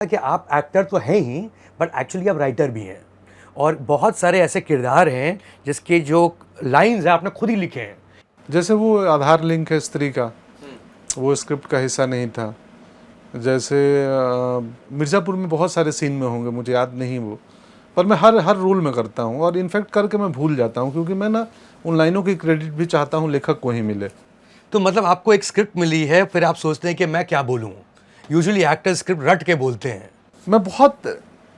कि आप एक्टर तो हैं ही, बट एक्चुअली आप राइटर भी हैं, और बहुत सारे ऐसे किरदार हैं जिसके जो लाइंस हैं आपने खुद ही लिखे हैं। जैसे वो आधार लिंक है स्त्री का, वो स्क्रिप्ट का हिस्सा नहीं था। जैसे मिर्ज़ापुर में बहुत सारे सीन में होंगे, मुझे याद नहीं वो, पर मैं हर रोल में करता हूँ, और इनफैक्ट करके मैं भूल जाता हूँ, क्योंकि मैं ना उन लाइनों की क्रेडिट भी चाहता हूँ लेखक को ही मिले। तो मतलब आपको एक स्क्रिप्ट मिली है, फिर आप सोचते हैं कि मैं क्या बोलूँ। यूजुअली एक्टर स्क्रिप्ट रट के बोलते हैं। मैं बहुत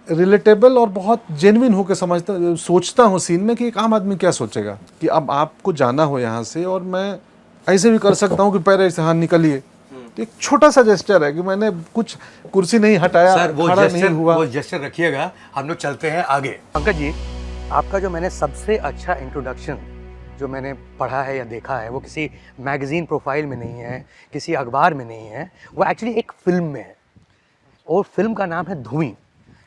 रिलेटेबल और बहुत जेन्युइन होकर सोचता हूँ सीन में कि एक आम आदमी क्या सोचेगा, कि अब आपको जाना हो यहाँ से, और मैं ऐसे भी कर सकता हूँ कि पैर ऐसे हाँ निकलिए। तो एक छोटा सा जेस्चर है कि मैंने कुछ कुर्सी नहीं हटाया, सर वो खड़ा नहीं हुआ। वो जेस्चर रखिएगा, हम लोग चलते हैं आगे। पंकज जी, आपका जो मैंने सबसे अच्छा इंट्रोडक्शन जो मैंने पढ़ा है या देखा है, वो किसी मैगजीन प्रोफाइल में नहीं है, किसी अखबार में नहीं है, वो एक्चुअली एक फिल्म में है, और फिल्म का नाम है धुएं,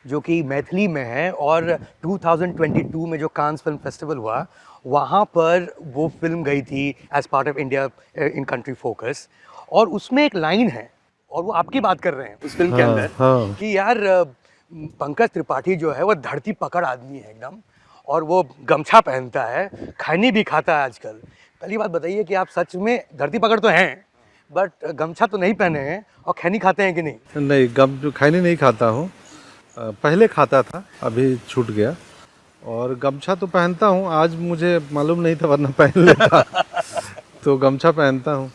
जो कि मैथिली में है। और 2022 में जो कांस फिल्म फेस्टिवल हुआ, वहाँ पर वो फिल्म गई थी as part of India in country focus, और उसमें एक लाइन है, और वो आपकी बात कर रहे हैं उस फिल्म के अंदर, कि यार पंकज त्रिपाठी जो है वो धरती पकड़ आदमी है एकदम, और वो गमछा पहनता है, खैनी भी खाता है आजकल। पहली बात बताइए कि आप सच में धरती पकड़ तो हैं, बट गमछा तो नहीं पहने हैं, और खैनी खाते हैं कि नहीं? नहीं, खैनी नहीं खाता हूँ। पहले खाता था, अभी छूट गया। और गमछा तो पहनता हूँ, आज मुझे मालूम नहीं था, वरना पहन लेता। तो गमछा पहनता हूँ।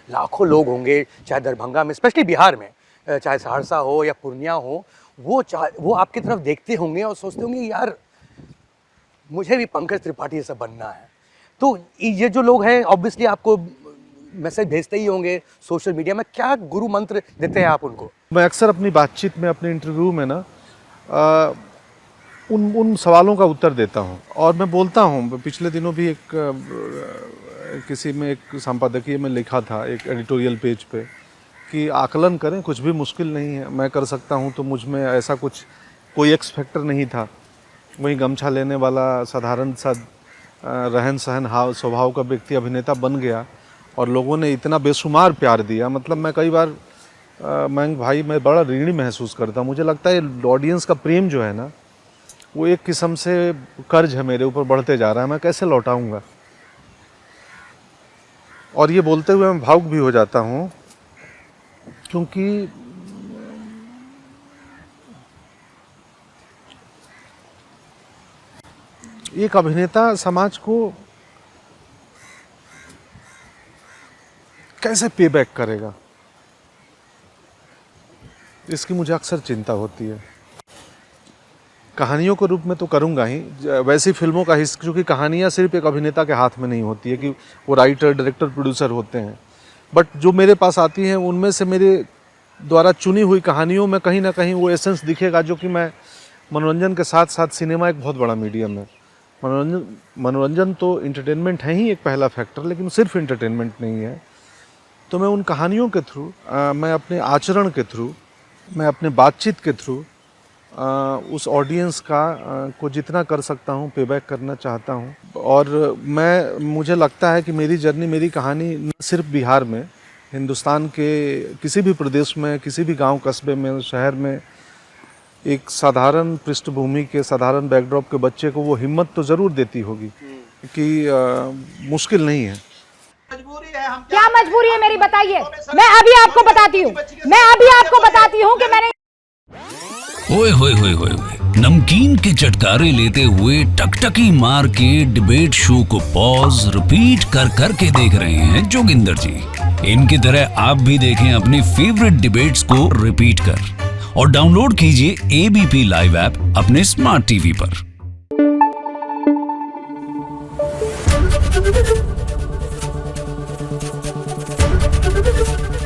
लाखों लोग होंगे, चाहे दरभंगा में, स्पेशली बिहार में, चाहे सहरसा हो या पूर्णिया हो, वो आपकी तरफ देखते होंगे और सोचते होंगे यार मुझे भी पंकज त्रिपाठी जैसा बनना है। तो ये जो लोग हैं ऑब्वियसली आपको मैसेज भेजते ही होंगे सोशल मीडिया में, क्या गुरु मंत्र देते हैं आप उनको? मैं अक्सर अपनी बातचीत में, अपने इंटरव्यू में ना उन सवालों का उत्तर देता हूँ, और मैं बोलता हूँ। पिछले दिनों भी किसी में एक संपादकीय में लिखा था, एक एडिटोरियल पेज पे, कि आकलन करें, कुछ भी मुश्किल नहीं है, मैं कर सकता हूँ। तो मुझ में ऐसा कोई एक्स फैक्टर नहीं था। वहीं गमछा लेने वाला साधारण सा रहन सहन स्वभाव का व्यक्ति अभिनेता बन गया, और लोगों ने इतना बेशुमार प्यार दिया। मतलब मैं कई बार मयंक भाई, मैं बड़ा ऋणी महसूस करता हूँ। मुझे लगता है ऑडियंस का प्रेम जो है ना, वो एक किस्म से कर्ज है मेरे ऊपर, बढ़ते जा रहा है, मैं कैसे लौटाऊंगा। और ये बोलते हुए मैं भावुक भी हो जाता हूँ, क्योंकि एक अभिनेता समाज को कैसे पे बैक करेगा, इसकी मुझे अक्सर चिंता होती है। कहानियों के रूप में तो करूँगा ही, वैसी फिल्मों का हिस्सा, क्योंकि कहानियाँ सिर्फ एक अभिनेता के हाथ में नहीं होती है कि वो राइटर, डायरेक्टर, प्रोड्यूसर होते हैं। बट जो मेरे पास आती हैं, उनमें से मेरे द्वारा चुनी हुई कहानियों में कहीं ना कहीं वो एसेंस दिखेगा, जो कि मैं मनोरंजन के साथ साथ, सिनेमा एक बहुत बड़ा मीडियम है। मनोरंजन तो इंटरटेनमेंट है ही एक पहला फैक्टर, लेकिन सिर्फ इंटरटेनमेंट नहीं है। तो मैं उन कहानियों के थ्रू, मैं अपने आचरण के थ्रू, मैं अपने बातचीत के थ्रू उस ऑडियंस को जितना कर सकता हूँ पेबैक करना चाहता हूँ। और मुझे लगता है कि मेरी जर्नी, मेरी कहानी न सिर्फ बिहार में, हिंदुस्तान के किसी भी प्रदेश में, किसी भी गांव, कस्बे में, शहर में, एक साधारण पृष्ठभूमि के, साधारण बैकड्रॉप के बच्चे को वो हिम्मत तो ज़रूर देती होगी कि मुश्किल नहीं है। क्या मजबूरी है मेरी, बताइए। मैं अभी आपको बताती हूँ कि मैंने ओए होए होए होए, नमकीन के चटकारे लेते हुए टकटकी मार के डिबेट शो को पॉज रिपीट कर करके देख रहे हैं जोगिंदर जी। इनकी तरह आप भी देखें अपनी फेवरेट डिबेट्स को रिपीट कर, और डाउनलोड कीजिए एबीपी लाइव ऐप अपने स्मार्ट टीवी पर।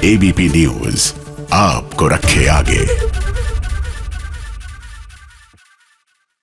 एबीपी न्यूज आपको रखे आगे।